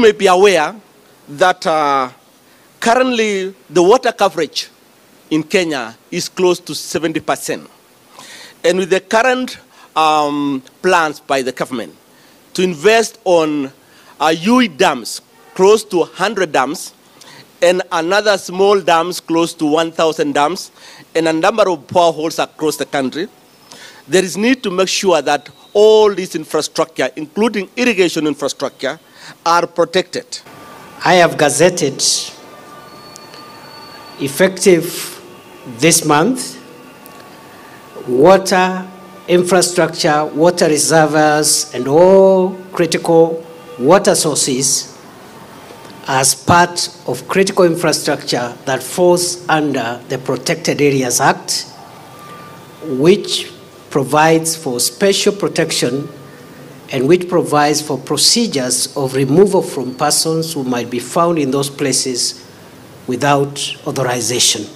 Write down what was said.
may be aware that currently the water coverage in Kenya is close to 70%. And with the current plans by the government to invest on UE dams, close to 100 dams, and another small dams close to 1,000 dams, and a number of boreholes across the country, there is need to make sure that all this infrastructure, including irrigation infrastructure, are protected. I have gazetted, effective this month, water infrastructure, water reservoirs, and all critical water sources as part of critical infrastructure that falls under the Protected Areas Act, which provides for special protection and which provides for procedures of removal from persons who might be found in those places without authorization.